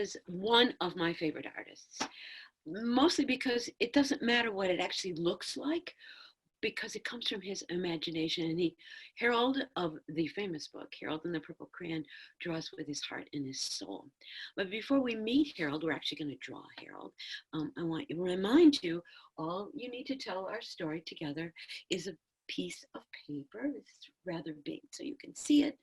is one of my favorite artists, mostly because it doesn't matter what it actually looks like, because it comes from his imagination. And Harold of the famous book, Harold and the Purple Crayon, draws with his heart and his soul. But before we meet Harold, we're actually going to draw Harold. I want to remind you, all you need to tell our story together is a piece of paper. It's rather big so you can see it,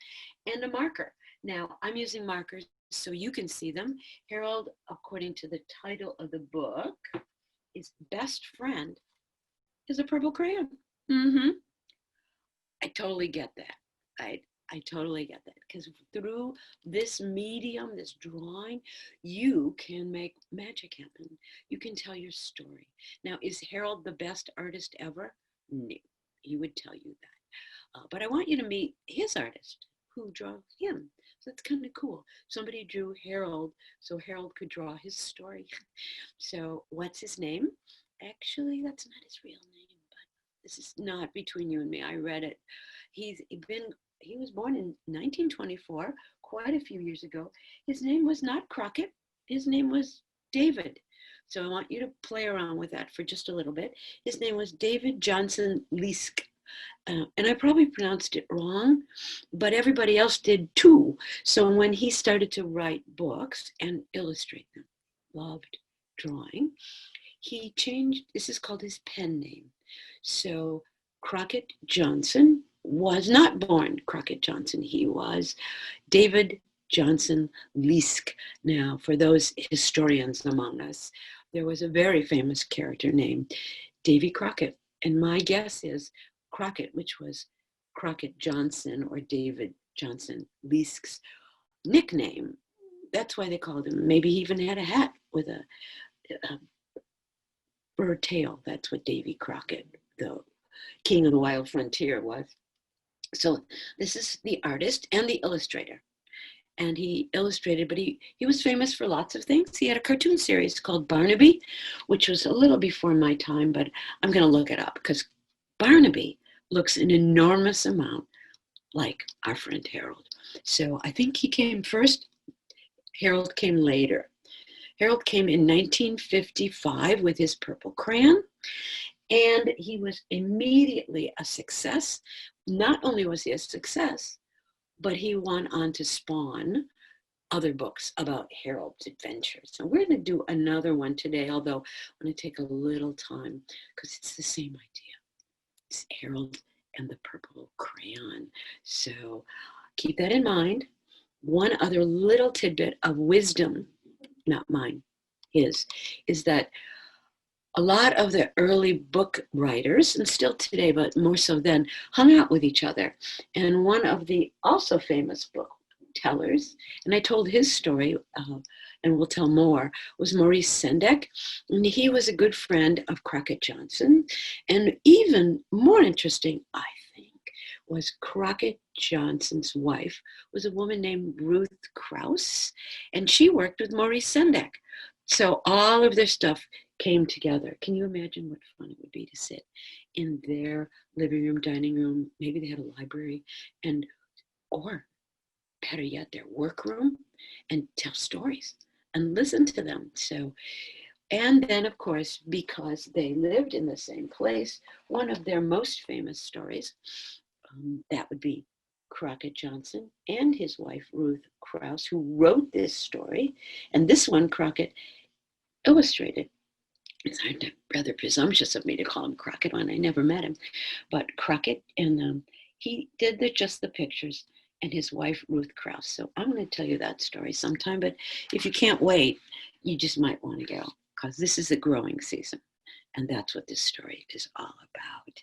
and a marker. Now, I'm using markers so you can see them. Harold, according to the title of the book, is best friend is a purple crayon. Mm-hmm. I totally get that. I totally get that, because through this medium, this drawing, you can make magic happen. You can tell your story. Now, is Harold the best artist ever? No, he would tell you that. But I want you to meet his artist who draws him. So it's kind of cool. Somebody drew Harold so Harold could draw his story. So what's his name? Actually, that's not his real name, but this is not between you and me. I read it. He was born in 1924, quite a few years ago. His name was not Crockett. His name was David. So I want you to play around with that for just a little bit. His name was David Johnson Leask. And I probably pronounced it wrong, but everybody else did too. So when he started to write books and illustrate them, loved drawing, he changed, this is called his pen name. So Crockett Johnson was not born Crockett Johnson. He was David Johnson Leask. Now, for those historians among us, there was a very famous character named Davy Crockett. And my guess is Crockett, which was Crockett Johnson or David Johnson Leask's nickname. That's why they called him. Maybe he even had a hat with a bird tail. That's what Davy Crockett, the king of the wild frontier, was. So this is the artist and the illustrator. And he illustrated, but he was famous for lots of things. He had a cartoon series called Barnaby, which was a little before my time, but I'm going to look it up because Barnaby looks an enormous amount like our friend Harold. So I think he came first. Harold came later. Harold came in 1955 with his purple crayon, and he was immediately a success. Not only was he a success, but he went on to spawn other books about Harold's adventures. So we're going to do another one today, although I'm going to take a little time because it's the same idea. It's Harold and the Purple Crayon. So keep that in mind. One other little tidbit of wisdom, not mine, is that a lot of the early book writers, and still today, but more so then, hung out with each other. And one of the also famous book tellers, and I told his story, and we'll tell more, was Maurice Sendak. And he was a good friend of Crockett Johnson. And even more interesting, I think, was Crockett Johnson's wife was a woman named Ruth Krause, and she worked with Maurice Sendak. So all of their stuff came together. Can you imagine what fun it would be to sit in their living room, dining room? Maybe they had a library, or better yet, their workroom, and tell stories and listen to them. So, and then of course, because they lived in the same place, one of their most famous stories, that would be Crockett Johnson and his wife, Ruth Krause, who wrote this story. And this one, Crockett illustrated. It's rather presumptuous of me to call him Crockett when I never met him. But Crockett, and he did just the pictures, and his wife, Ruth Krause. So I'm going to tell you that story sometime. But if you can't wait, you just might want to go, because this is the growing season. And that's what this story is all about.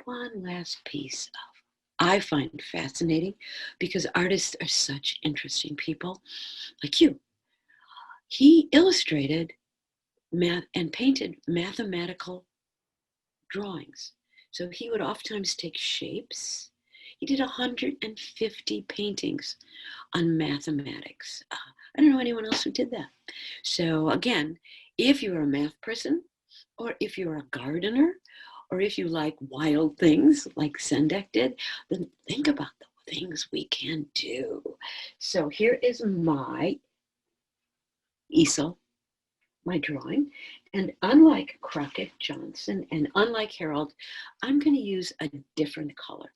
One last piece of I find fascinating, because artists are such interesting people like you. He illustrated math and painted mathematical drawings. So he would oftentimes take shapes. He did 150 paintings on mathematics. I don't know anyone else who did that. So again, if you're a math person, or if you're a gardener, or if you like wild things like Sendak did, then think about the things we can do. So here is my easel, my drawing. And unlike Crockett Johnson and unlike Harold, I'm going to use a different color.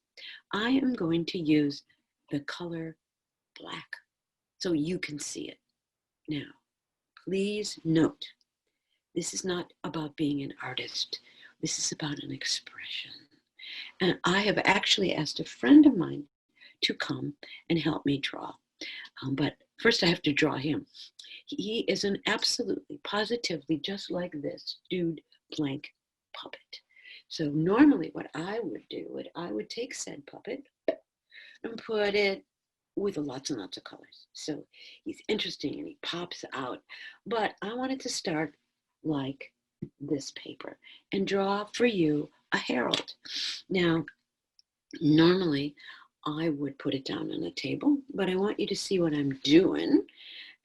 I am going to use the color black so you can see it. Now, please note, this is not about being an artist. This is about an expression. And I have actually asked a friend of mine to come and help me draw. But first I have to draw him. He is an absolutely, positively, just like this dude, blank puppet. So normally what I would do, I would take said puppet and put it with lots and lots of colors. So he's interesting and he pops out. But I wanted to start like this paper and draw for you a herald. Now, normally I would put it down on a table, but I want you to see what I'm doing,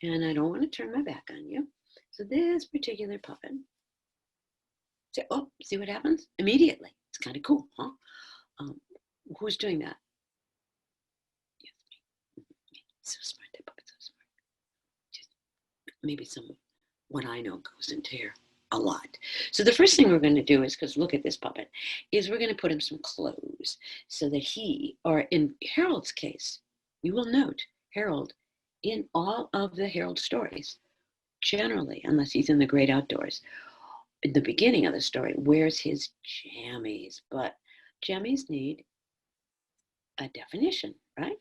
and I don't want to turn my back on you. So this particular puppet, so, oh, see what happens? Immediately. It's kind of cool, huh? Who's doing that? Yes, me. So smart, that puppet's so smart. Just maybe some of what I know goes into here a lot. So the first thing we're going to do is, because look at this puppet, is we're going to put him some clothes so that he, or in Harold's case, you will note Harold in all of the Harold stories, generally, unless he's in the great outdoors, in the beginning of the story, wears his jammies. But jammies need a definition, right?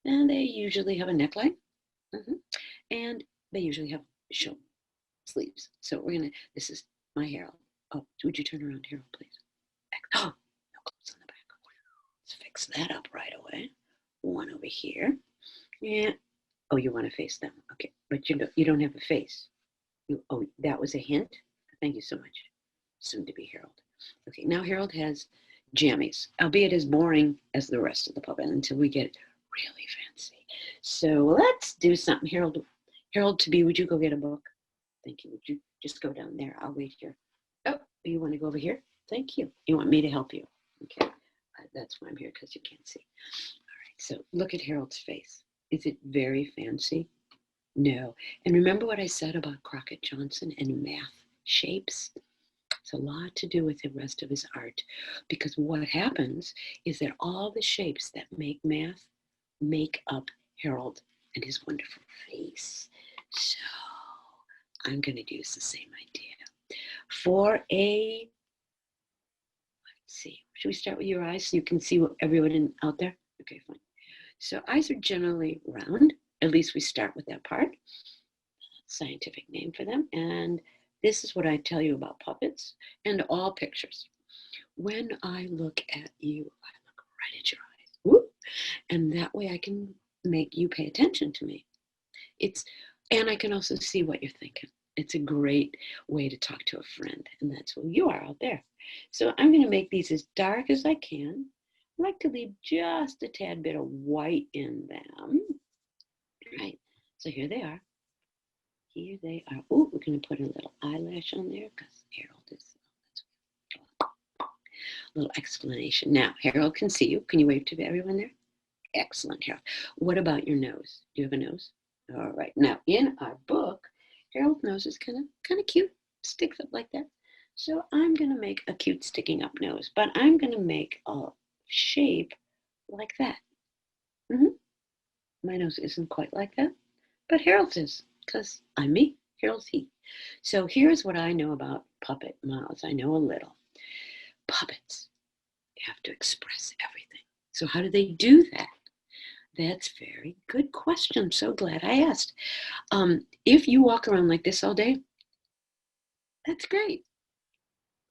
And they usually have a neckline, and they usually have show sleeves. So we're gonna, this is my Harold. Oh, would you turn around, Harold, please? Oh, no clothes on the back. Let's fix that up right away. One over here. Yeah. Oh, you want to face them. Okay, but you don't have a face. Oh, that was a hint? Thank you so much. Soon to be Harold. Okay, now Harold has jammies, albeit as boring as the rest of the puppet until we get really fancy. So let's do something. Harold to be, would you go get a book? Thank you. Would you just go down there? I'll wait here. Oh, you want to go over here? Thank you. You want me to help you? Okay, that's why I'm here, because you can't see. All right, so look at Harold's face. Is it very fancy? No. And remember what I said about Crockett Johnson and math shapes? It's a lot to do with the rest of his art, because what happens is that all the shapes that make math make up Harold and his wonderful face. So I'm going to use the same idea. For a, let's see, should we start with your eyes so you can see what everyone out there? Okay, fine. So eyes are generally round. At least we start with that part. Scientific name for them. And this is what I tell you about puppets and all pictures. When I look at you, I look right at your eyes. Whoop. And that way I can make you pay attention to me. And I can also see what you're thinking. It's a great way to talk to a friend, and that's who you are out there. So I'm going to make these as dark as I can. I like to leave just a tad bit of white in them. Right, so here they are. Here they are. Oh, we're going to put a little eyelash on there because Harold is. A little explanation. Now, Harold can see you. Can you wave to everyone there? Excellent, Harold. What about your nose? Do you have a nose? All right. Now, in our book, Harold's nose is kind of cute. Sticks up like that. So I'm going to make a cute sticking up nose, but I'm going to make a shape like that. My nose isn't quite like that, but Harold's is, because I'm me, Harold's he. So here's what I know about puppet mouths. I know a little. Puppets have to express everything. So how do they do that? That's a very good question. I'm so glad I asked. If you walk around like this all day, that's great.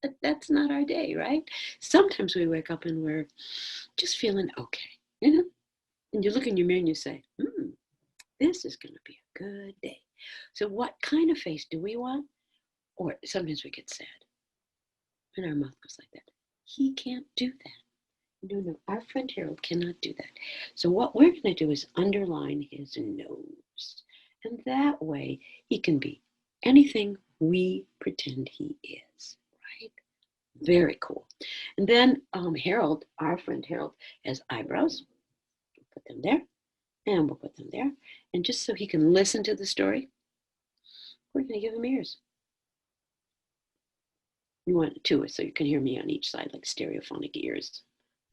But that's not our day, right? Sometimes we wake up and we're just feeling okay, And you look in your mirror and you say, this is going to be a good day. So what kind of face do we want? Or sometimes we get sad. And our mouth goes like that. He can't do that. No, our friend Harold cannot do that. So what we're going to do is underline his nose. And that way he can be anything we pretend he is, right? Very cool. And then Harold, our friend Harold, has eyebrows. We'll put them there. And we'll put them there. And just so he can listen to the story, We're going to give him ears. You want two, so you can hear me on each side, like stereophonic ears.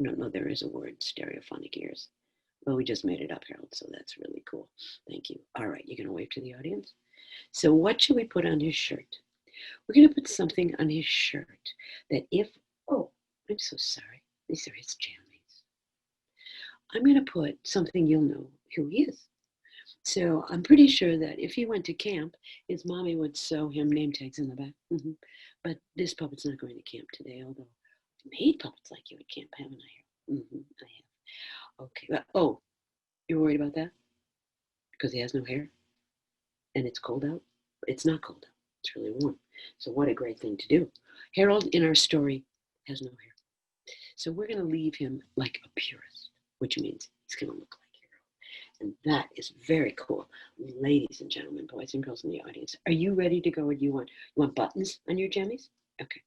I don't know, there is a word, stereophonic ears. Well, we just made it up, Harold, so that's really cool. Thank you. All right, you're going to wave to the audience? So what should we put on his shirt? We're going to put something on his shirt that if, oh, I'm so sorry. These are his jammies. I'm going to put something you'll know who he is. So I'm pretty sure that if he went to camp, his mommy would sew him name tags in the back. But this puppet's not going to camp today, although I've made puppets like you at camp, haven't I? I have. Okay. Oh, you're worried about that? Because he has no hair? And it's cold out? It's not cold out. It's really warm. So what a great thing to do. Harold in our story has no hair. So we're going to leave him like a purist, which means he's going to look like Harold. And that is very cool. Ladies and gentlemen, boys and girls in the audience, are you ready to go, or do you want buttons on your jammies? Okay.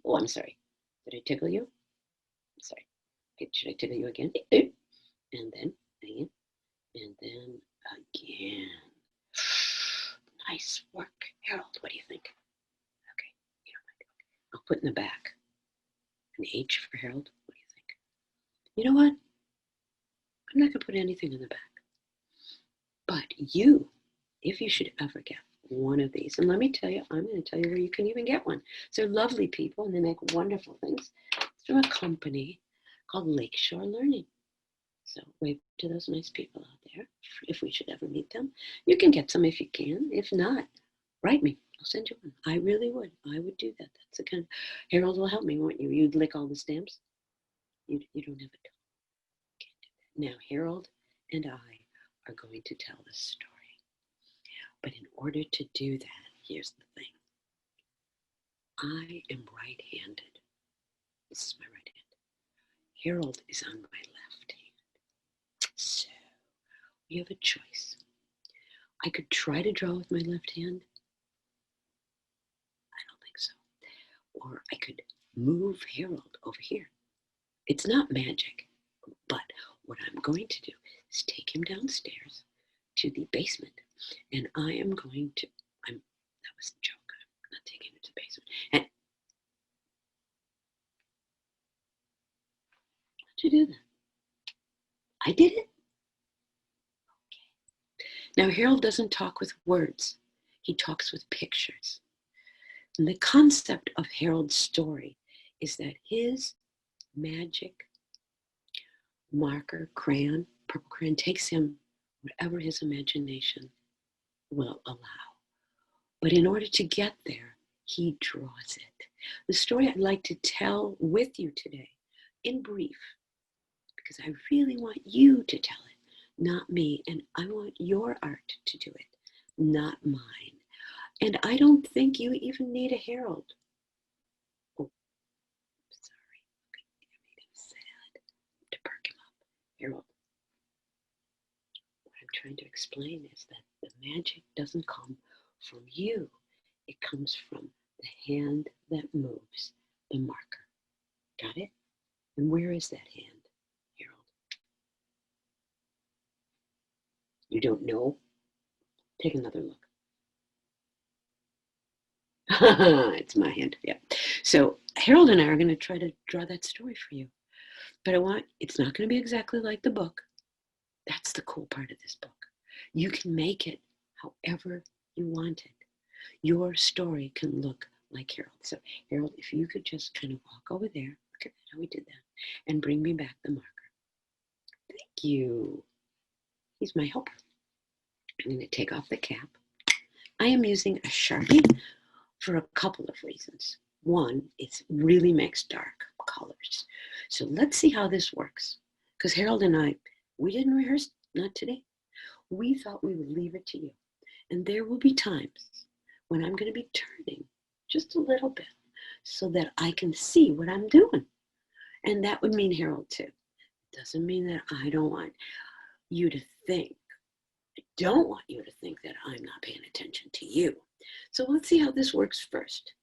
Oh, I'm sorry. Did I tickle you? I'm sorry. Okay, should I tickle you again? And then again. And then again. Nice work, Harold. What do you think? Okay, you don't mind. I'll put in the back an H for Harold. What do you think? You know what? I'm not going to put anything in the back. But you, if you should ever get one of these, and let me tell you, I'm going to tell you where you can even get one. So they're lovely people, and they make wonderful things. It's from a company called Lakeshore Learning. So wave to those nice people out there. If we should ever meet them, you can get some if you can. If not, write me. I'll send you one. I really would. I would do that. That's the kind of, Harold will help me, won't you? You'd lick all the stamps. You don't have a dog. Can't do that. Now, Harold and I are going to tell the story. But in order to do that, here's the thing. I am right-handed. This is my right hand. Harold is on my left hand. So we have a choice. I could try to draw with my left hand. I don't think so. Or I could move Harold over here. It's not magic, but what I'm going to do is take him downstairs to the basement, and I am going to, that was a joke. I'm not taking him to the basement. And how'd you do that? I did it? Now, Harold doesn't talk with words. He talks with pictures. And the concept of Harold's story is that his magic marker, crayon, purple crayon, takes him wherever his imagination will allow. But in order to get there, he draws it. The story I'd like to tell with you today, in brief, because I really want you to tell it, not me, and I want your art to do it, not mine. And I don't think you even need a Harold. Oh, sorry. I made him sad. To perk him up. Harold, what I'm trying to explain is that the magic doesn't come from you. It comes from the hand that moves the marker. Got it? And where is that hand, Harold? You don't know? Take another look. It's my hand. Yeah. So Harold and I are going to try to draw that story for you. But it's not going to be exactly like the book. That's the cool part of this book. You can make it however you want it. Your story can look like Harold. So Harold, if you could just kind of walk over there, look at how we did that, and bring me back the marker. Thank you. He's my helper. I'm going to take off the cap. I am using a Sharpie for a couple of reasons. One, it really makes dark colors. So let's see how this works. Because Harold and I, we didn't rehearse, not today. We thought we would leave it to you. And there will be times when I'm going to be turning just a little bit so that I can see what I'm doing. And that would mean Harold too. It doesn't mean that I don't want you to think. I don't want you to think that I'm not paying attention to you. So let's see how this works first.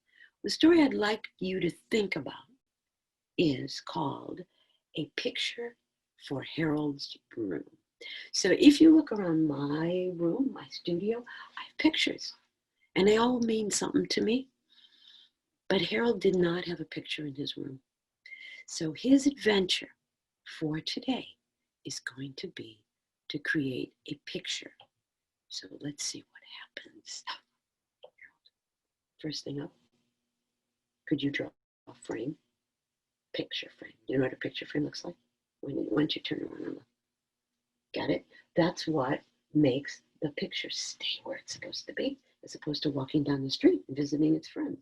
The story I'd like you to think about is called A Picture for Harold's Room. So if you look around my room, my studio, I have pictures, and they all mean something to me. But Harold did not have a picture in his room. So his adventure for today is going to be to create a picture. So let's see what happens. First thing up, could you draw a frame? Picture frame. You know what a picture frame looks like? Once you turn around and look. Got it? That's what makes the picture stay where it's supposed to be, as opposed to walking down the street and visiting its friends.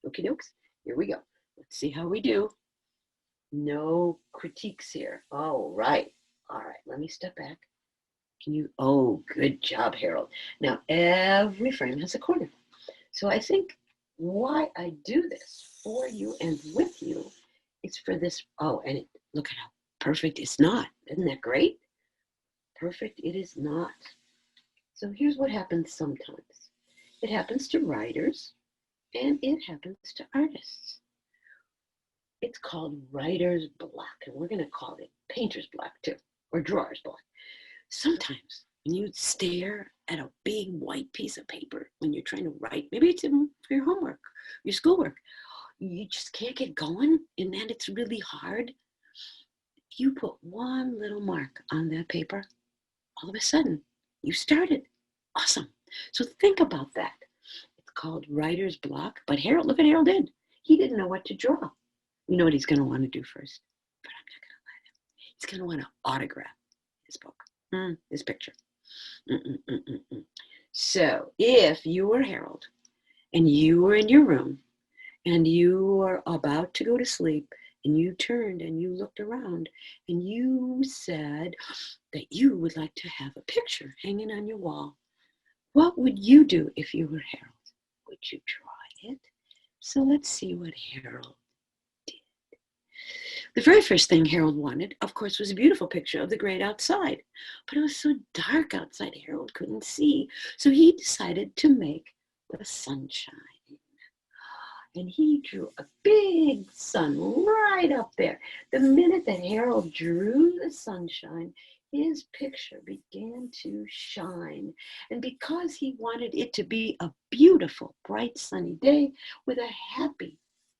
Okie dokes, here we go. Let's see how we do. No critiques here. All right, let me step back. Oh, good job, Harold. Now, every frame has a corner. So I think why I do this for you and with you is for this. Oh, and look at how perfect it's not. Isn't that great? Perfect it is not. So here's what happens sometimes. It happens to writers and it happens to artists. It's called writer's block, and we're going to call it painter's block too, or drawer's block. Sometimes when you stare at a big white piece of paper when you're trying to write, maybe it's for your homework, your schoolwork, you just can't get going, and then it's really hard. If you put one little mark on that paper, all of a sudden you started. Awesome. So think about that. It's called writer's block, but Harold, look what Harold did. He didn't know what to draw. You know what he's going to want to do first, but I'm not going to let him. He's going to want to autograph his book, his picture. So if you were Harold and you were in your room and you were about to go to sleep and you turned and you looked around and you said that you would like to have a picture hanging on your wall, what would you do if you were Harold? Would you draw it? So let's see what Harold did. The very first thing Harold wanted, of course, was a beautiful picture of the great outside. But it was so dark outside, Harold couldn't see. So he decided to make the sunshine. And he drew a big sun right up there. The minute that Harold drew the sunshine, his picture began to shine. And because he wanted it to be a beautiful, bright, sunny day with a happy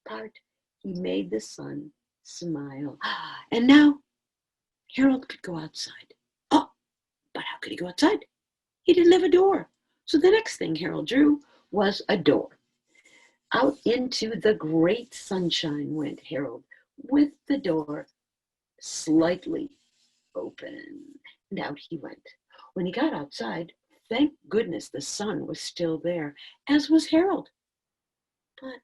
part, he made the sun smile. And now Harold could go outside. Oh, but how could he go outside? He didn't have a door. So the next thing Harold drew was a door. Out into the great sunshine went Harold with the door slightly open. And out he went. When he got outside, thank goodness the sun was still there, as was Harold. But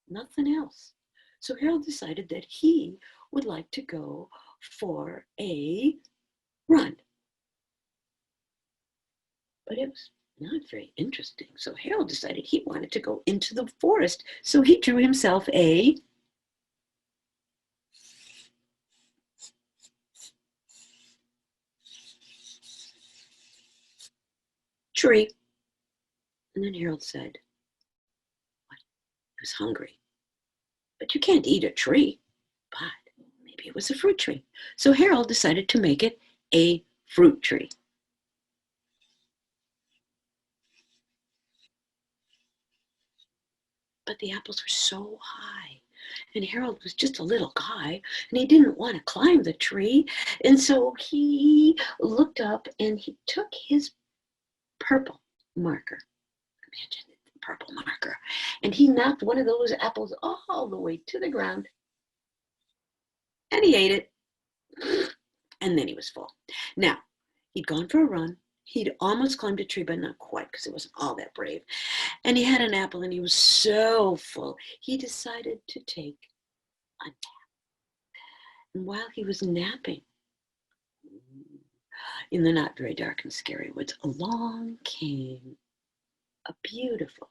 nothing else. So Harold decided that he would like to go for a run. But it was not very interesting. So Harold decided he wanted to go into the forest. So he drew himself a tree. And then Harold said, what? He was hungry. But you can't eat a tree. But maybe it was a fruit tree. So Harold decided to make it a fruit tree. But the apples were so high, and Harold was just a little guy, and he didn't want to climb the tree. And so he looked up and he took his purple marker. Imagine it, purple marker. And he knocked one of those apples all the way to the ground. And he ate it. And then he was full. Now, he'd gone for a run. He'd almost climbed a tree, but not quite, because it wasn't all that brave. And he had an apple, and he was so full, he decided to take a nap. And while he was napping, in the not very dark and scary woods, along came a beautiful,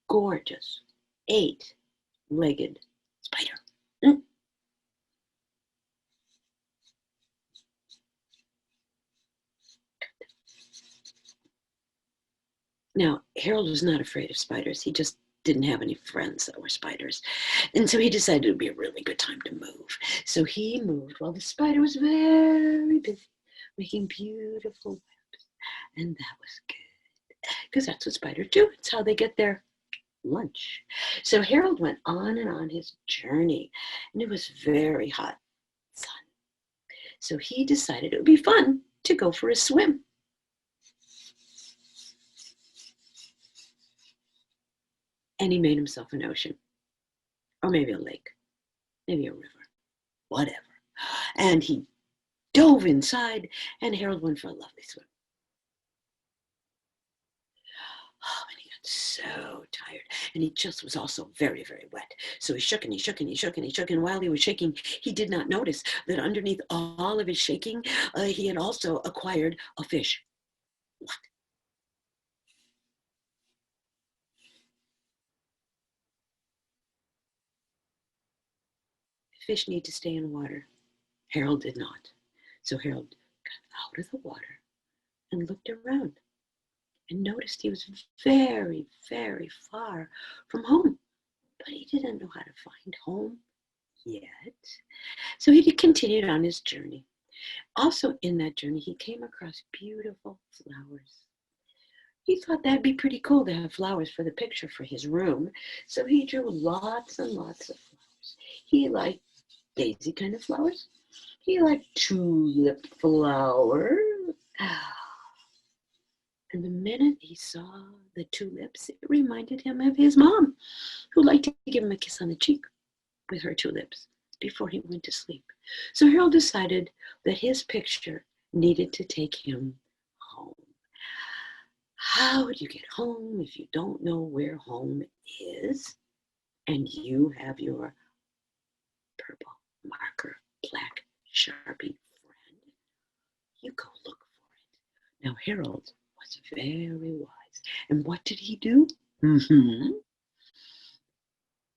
gorgeous, 8-legged spider. Now, Harold was not afraid of spiders. He just didn't have any friends that were spiders. And so he decided it would be a really good time to move. So he moved while the spider was very busy making beautiful webs. And that was good, because that's what spiders do. It's how they get their lunch. So Harold went on and on his journey, and it was very hot sun. So he decided it would be fun to go for a swim. And he made himself an ocean, or maybe a lake, maybe a river, whatever. And he dove inside, and Harold went for a lovely swim. Oh, and he got so tired, and he just was also very, very wet. So he shook and he shook and he shook and he shook, and while he was shaking, he did not notice that underneath all of his shaking, he had also acquired a fish. What? Fish need to stay in water. Harold did not. So Harold got out of the water and looked around and noticed he was very, very far from home. But he didn't know how to find home yet. So he continued on his journey. Also in that journey, he came across beautiful flowers. He thought that'd be pretty cool to have flowers for the picture for his room. So he drew lots and lots of flowers. He liked daisy kind of flowers. He liked tulip flowers. And the minute he saw the tulips, it reminded him of his mom, who liked to give him a kiss on the cheek with her tulips before he went to sleep. So Harold decided that his picture needed to take him home. How do you get home if you don't know where home is and you have your purple marker, black Sharpie friend? You go look for it. Now Harold was very wise. And what did he do?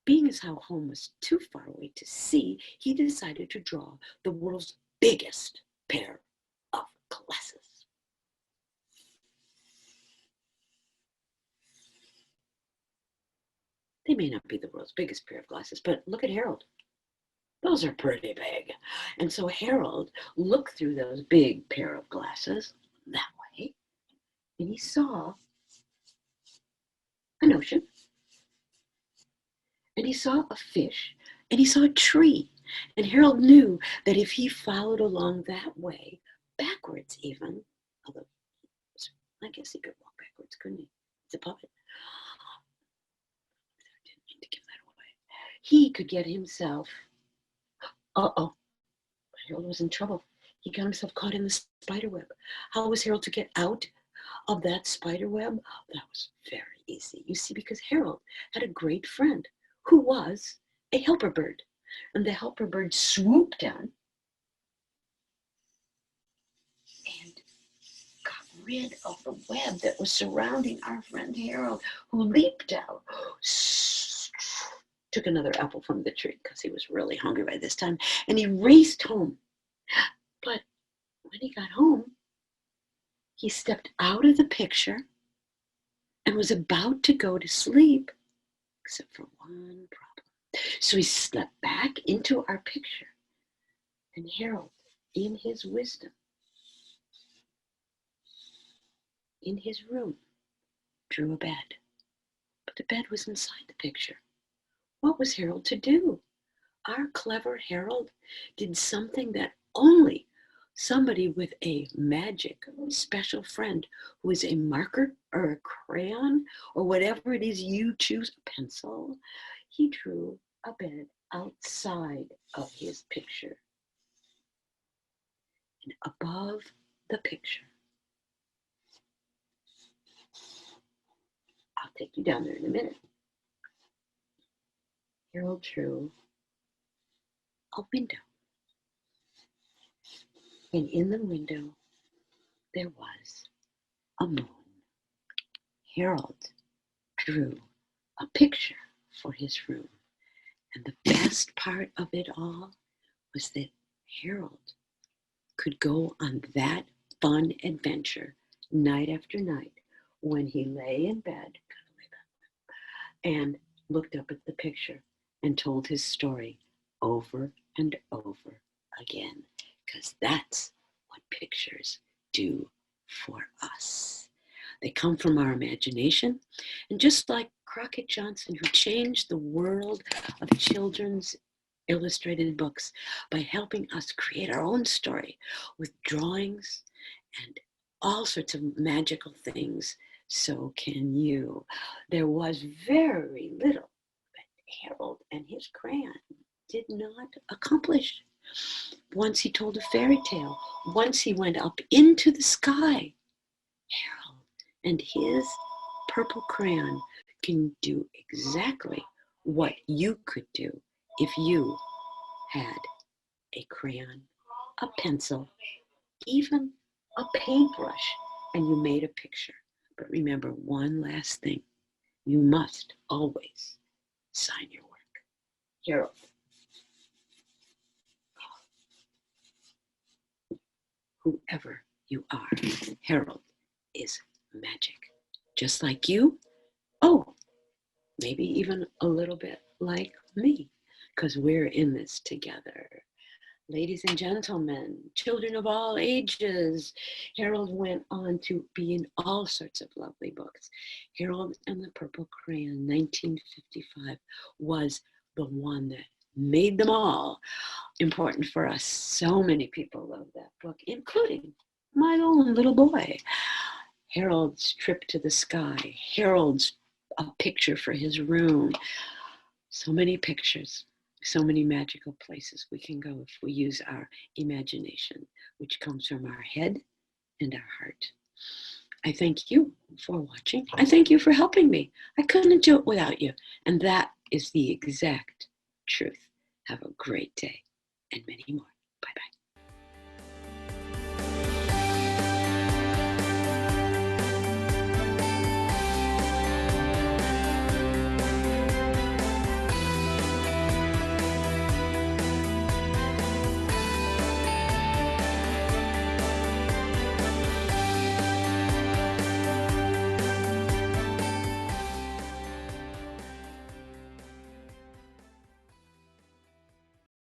Being as how home was too far away to see, he decided to draw the world's biggest pair of glasses. They may not be the world's biggest pair of glasses, but look at Harold. Those are pretty big. And so Harold looked through those big pair of glasses that way, and he saw an ocean, and he saw a fish, and he saw a tree. And Harold knew that if he followed along that way, backwards even, although I guess he could walk backwards, couldn't he? He's a puppet. I didn't mean to give that away. He could get himself, Harold was in trouble. He got himself caught in the spider web. How was Harold to get out of that spider web? That was very easy. You see, because Harold had a great friend who was a helper bird. And the helper bird swooped down and got rid of the web that was surrounding our friend Harold, who leaped out, took another apple from the tree because he was really hungry by this time, and he raced home. But when he got home, he stepped out of the picture and was about to go to sleep, except for one problem. So he slept back into our picture, and Harold, in his wisdom, in his room, drew a bed. But the bed was inside the picture. What was Harold to do? Our clever Harold did something that only somebody with a magic special friend who is a marker or a crayon or whatever it is you choose, a pencil. He drew a bed outside of his picture. And above the picture, I'll take you down there in a minute, Harold drew a window. And in the window, there was a moon. Harold drew a picture for his room. And the best part of it all was that Harold could go on that fun adventure night after night when he lay in bed and looked up at the picture and told his story over and over again, because that's what pictures do for us. They come from our imagination. And just like Crockett Johnson, who changed the world of children's illustrated books by helping us create our own story with drawings and all sorts of magical things, so can you. There was very little that Harold and his crayon did not accomplish. Once he told a fairy tale. Once he went up into the sky. Harold and his purple crayon can do exactly what you could do if you had a crayon, a pencil, even a paintbrush, and you made a picture. But remember one last thing. You must always sign your work. Harold. Whoever you are, Harold is magic. Just like you. Oh, maybe even a little bit like me, because we're in this together. Ladies and gentlemen, children of all ages, Harold went on to be in all sorts of lovely books. Harold and the Purple Crayon, 1955, was the one that made them all important for us. So many people love that book, including my own little boy. Harold's trip to the sky, Harold's a picture for his room. So many pictures, so many magical places we can go if we use our imagination, which comes from our head and our heart. I thank you for watching. I thank you for helping me. I couldn't do it without you. And that is the exact truth. Have a great day and many more.